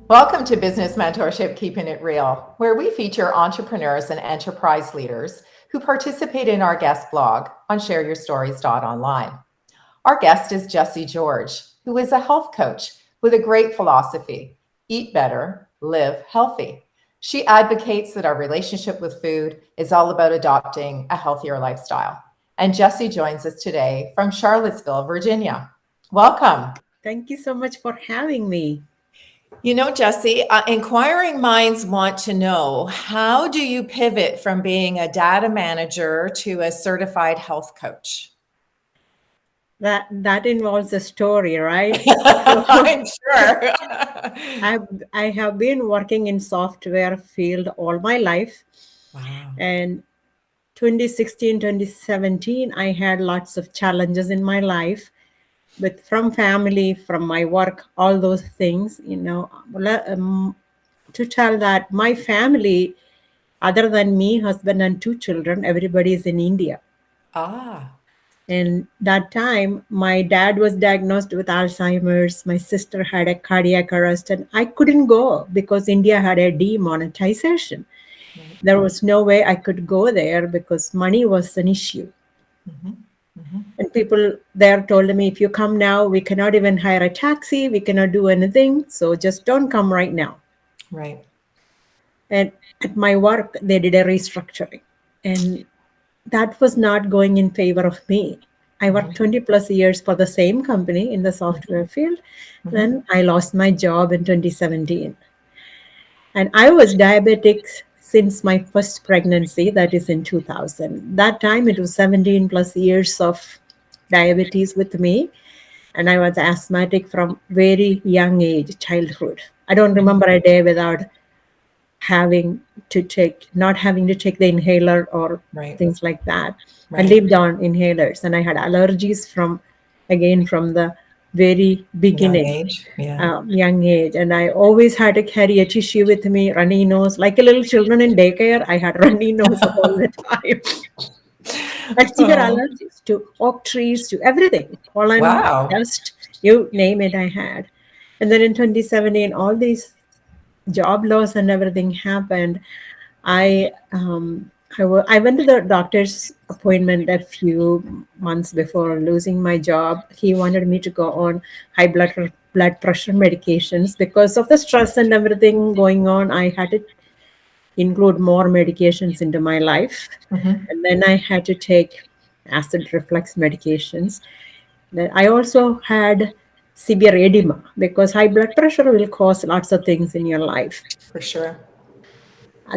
Welcome to Business Mentorship, Keeping It Real, where we feature entrepreneurs and enterprise leaders who participate in our guest blog on shareyourstories.online. Our guest is Jessy George, who is a health coach with a great philosophy: eat better, live healthy. She advocates that our relationship with food is all about adopting a healthier lifestyle. And Jessy joins us today from Charlottesville, Virginia. Welcome. Thank you so much for having me. You know, Jessy, inquiring minds want to know, how do you pivot from being a data manager to a certified health coach? That involves a story, right? So I'm sure. I I have been working in software field all my life, Wow. and 2016, 2017, I had lots of challenges in my life with from family, from my work, all those things, to tell that my family, other than me, husband and two children, everybody is in India. Ah, And that time, my dad was diagnosed with Alzheimer's. My sister had a cardiac arrest, and I couldn't go because India had a demonetization. right. There was no way I could go there because money was an issue. Hmm. Hmm. And people there told me, if you come now, we cannot even hire a taxi, we cannot do anything. So just don't come right now. Right. And at my work, they did a restructuring. And that was not going in favor of me. I worked Hmm. 20 plus years for the same company in the software field. Hmm. Then I lost my job in 2017. And I was diabetic since my first pregnancy, that is in 2000. That time it was 17 plus years of diabetes with me. And I was asthmatic from very young age, childhood. I don't Hmm. remember a day without not having to take the inhaler or Right. things like that. I Right. lived on inhalers and I had allergies from the very Young beginning, age. Yeah. young age. And I always had to carry a tissue with me, runny nose, like a little children in daycare. I had runny nose all the time. And severe Oh, allergies to oak trees, to everything, pollen, wow. dust, you name it, I had. And then in 2017, all these job loss and everything happened. I went to the doctor's appointment a few months before losing my job. He wanted me to go on high blood pressure medications because of the stress and everything going on. I had to include more medications into my life, Hmm. and then I had to take acid reflux medications. Then I also had severe edema because high blood pressure will cause lots of things in your life. For sure.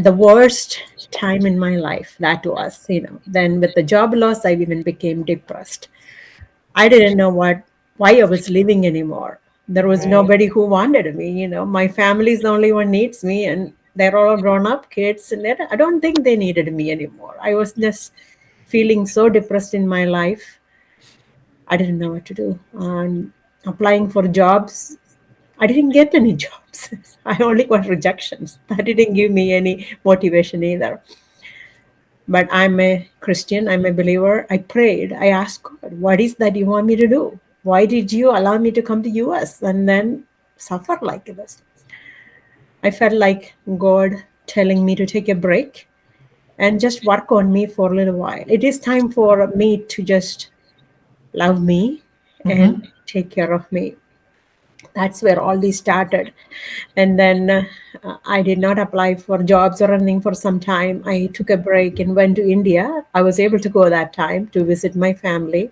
The worst time in my life that was, then with the job loss I even became depressed. I didn't know why I was living anymore. There was Right. nobody who wanted me. My family is the only one needs me, and they're all grown up kids, and I don't think they needed me anymore. I was just feeling so depressed in my life. I didn't know what to do. And applying for jobs, I didn't get any jobs. I only got rejections. That didn't give me any motivation either. But I'm a Christian, I'm a believer. I prayed. I asked God, what is that you want me to do? Why did you allow me to come to US and then suffer like this? I felt like God telling me to take a break and just work on me for a little while. It is time for me to just love me and Hmm. take care of me. That's where all this started. And then I did not apply for jobs or anything for some time. I took a break and went to India. I was able to go that time to visit my family.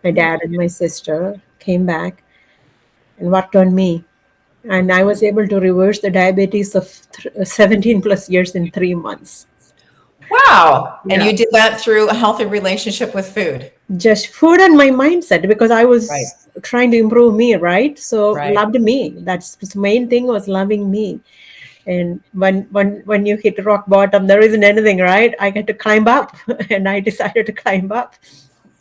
My dad and my sister came back and worked on me. And I was able to reverse the diabetes of 17 plus years in 3 months. Wow. And Yeah, you did that through a healthy relationship with food. just food and my mindset because I Right. was trying to improve me, right? So Right. loved me. That's the main thing, was loving me. And when you hit rock bottom, there isn't anything, right? I get to climb up, and I decided to climb up.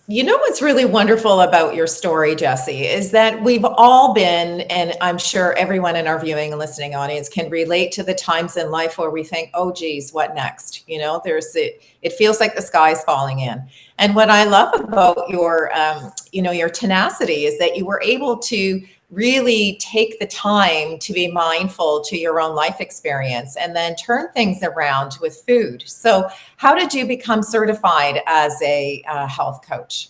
You know what's really wonderful about your story, Jessy, is that we've all been, and I'm sure everyone in our viewing and listening audience can relate to the times in life where we think, oh, geez, what next? You know, it feels like the sky's falling in. And what I love about your, your tenacity is that you were able to really take the time to be mindful to your own life experience and then turn things around with food. So how did you become certified as a health coach?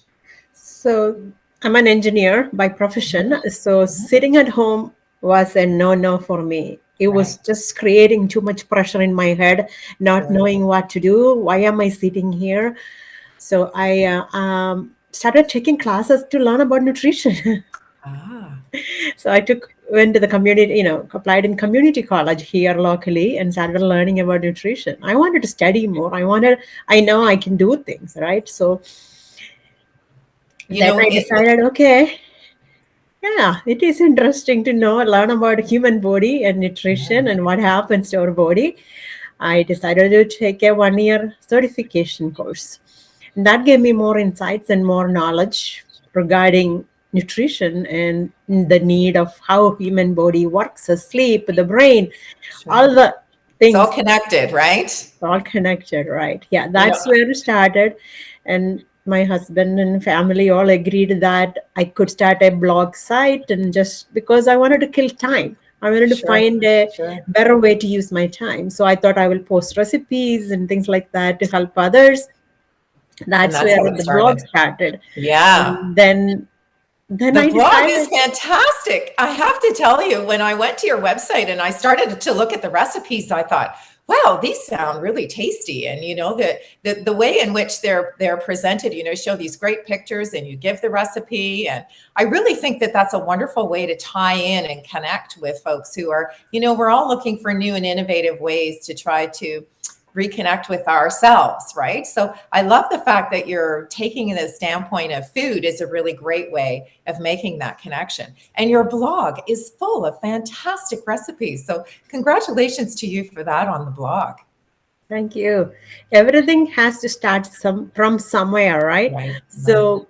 So I'm an engineer by profession. So sitting at home was a no-no for me. It was Right. just creating too much pressure in my head, not Sure. knowing what to do. Why am I sitting here? So I started taking classes to learn about nutrition. Ah, So went to the community, applied in community college here locally and started learning about nutrition. I wanted to study more. I know I can do things, right? So you then know, I it, decided, okay, yeah, it is interesting to learn about human body and nutrition and what happens to our body. I decided to take a 1 year certification course. And that gave me more insights and more knowledge regarding nutrition and the need of how human body works, the sleep, the brain, sure. all the It's all things connected, right? all connected, right? Yeah, You know, that's where it started. And my husband and family all agreed that I could start a blog site, and just because I wanted to kill time, I wanted to sure, find a sure. better way to use my time. So I thought I will post recipes and things like that to help others. And That's that's where how it the blog started. started. Yeah. And then The I blog is decided, fantastic. I have to tell you, when I went to your website and I started to look at the recipes, I thought, wow, these sound really tasty. And the way in which they're presented, show these great pictures and you give the recipe. And I really think that that's a wonderful way to tie in and connect with folks who are, we're all looking for new and innovative ways to try to reconnect with ourselves, right? So I love the fact that you're taking the standpoint of food is a really great way of making that connection. And your blog is full of fantastic recipes. So congratulations to you for that on the blog. thank you. Everything has to start from somewhere, right? Right, right. So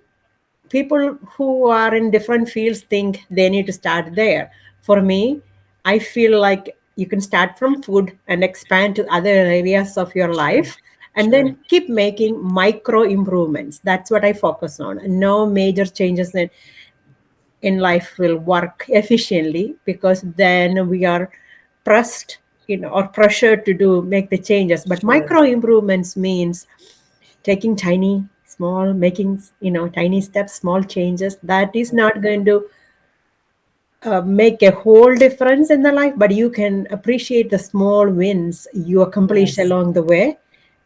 people who are in different fields think they need to start there. For me, I feel like you can start from food and expand to other areas of your Sure, life and sure. then keep making micro improvements. That's what I focus on. No major changes in life will work efficiently, because then we are pressed, or pressured to make the changes. But Sure. micro improvements means taking making tiny steps, small changes. That is not going to make a whole difference in the life, but you can appreciate the small wins you accomplish Yes. along the way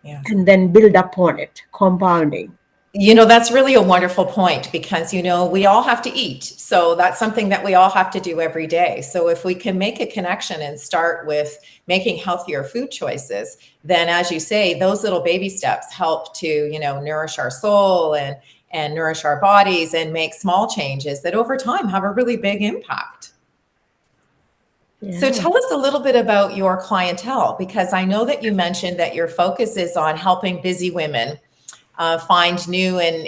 Yes. and then build upon it, compounding. That's really a wonderful point because, we all have to eat. So that's something that we all have to do every day. So if we can make a connection and start with making healthier food choices, then as you say, those little baby steps help to, nourish our soul and nourish our bodies and make small changes that over time have a really big impact. So Yeah. tell us a little bit about your clientele, because I know that you mentioned that your focus is on helping busy women find new and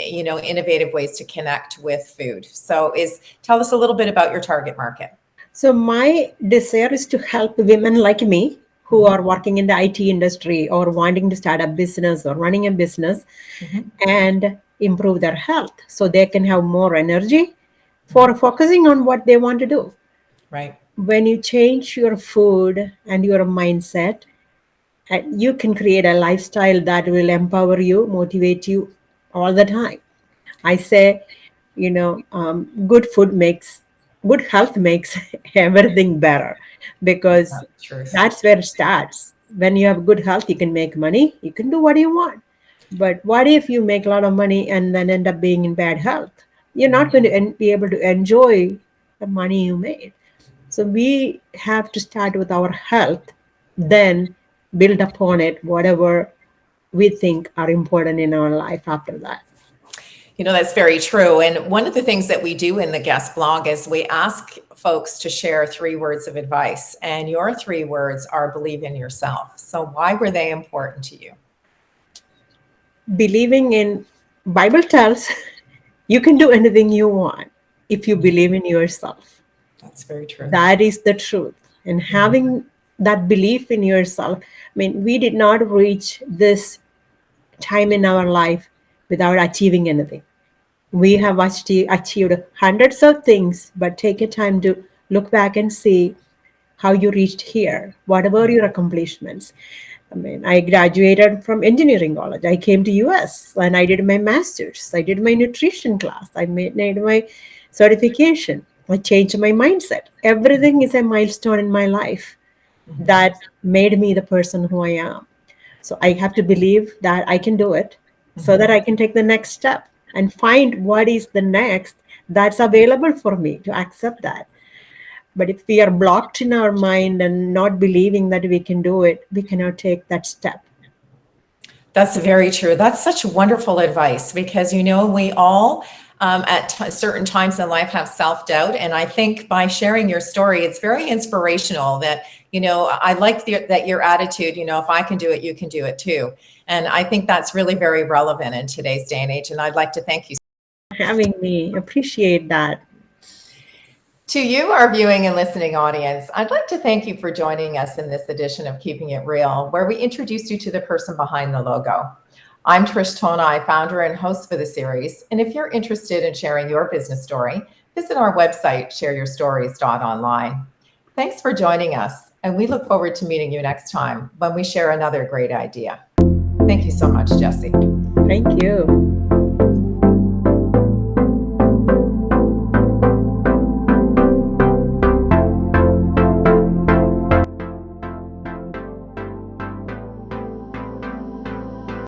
innovative ways to connect with food. So tell us a little bit about your target market. So my desire is to help women like me who Mhm, are working in the IT industry or wanting to start a business or running a business mhm, and improve their health so they can have more energy mhm. for focusing on what they want to do. Right. When you change your food and your mindset, you can create a lifestyle that will empower you, motivate you all the time. I say, good health makes everything better, because That's the truth. that's where it starts. When you have good health, you can make money, you can do what you want. But what if you make a lot of money and then end up being in bad health? You're not going to be able to enjoy the money you made. So we have to start with our health, then build upon it whatever we think are important in our life after that. That's very true. And one of the things that we do in the guest blog is we ask folks to share 3 words of advice. And your 3 words are believe in yourself. So why were they important to you? Believing in Bible tells you can do anything you want if you believe in yourself. That's very true. That is the truth. And having that belief in yourself, I mean, we did not reach this time in our life without achieving anything. We have achieved hundreds of things, but take a time to look back and see how you reached here. What were your accomplishments? I mean, I graduated from engineering college. I came to US and I did my master's. I did my nutrition class. I made my certification. I changed my mindset. Everything is a milestone in my life that made me the person who I am. So I have to believe that I can do it so that I can take the next step and find what is the next that's available for me to accept that. But if we are blocked in our mind and not believing that we can do it, we cannot take that step. That's very true. That's such wonderful advice because, we all at certain times in life have self-doubt. And I think by sharing your story, it's very inspirational that, I like that your attitude, if I can do it, you can do it too. And I think that's really very relevant in today's day and age. And I'd like to thank you for having me. Appreciate that. To you, our viewing and listening audience, I'd like to thank you for joining us in this edition of Keeping It Real, where we introduced you to the person behind the logo. I'm Trish Tonai, founder and host for the series. And if you're interested in sharing your business story, visit our website, shareyourstories.online. Thanks for joining us, and we look forward to meeting you next time when we share another great idea. Thank you so much, Jessy. Thank you.